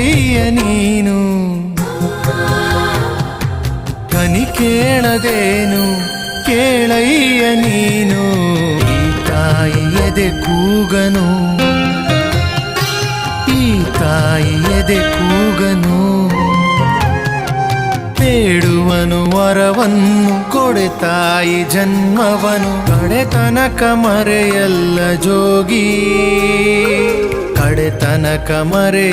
ಕೇಳಯ್ಯ ನೀನು ಕನಿ ಕೇಳದೇನು ಕೇಳಯ್ಯ ನೀನು ಈ ತಾಯಿ ಎದೆ ಕೂಗನು ಈ ತಾಯಿ ಎದೆ ಕೂಗನು ಬೇಡುವನು ವರವನ್ನು ಕೊಡೆ ತಾಯಿ ಜನ್ಮವನು ಕಡೆತನಕ ಮರೆಯಲ್ಲ ಜೋಗಿ ಕಡೆತನಕ ಮರೆ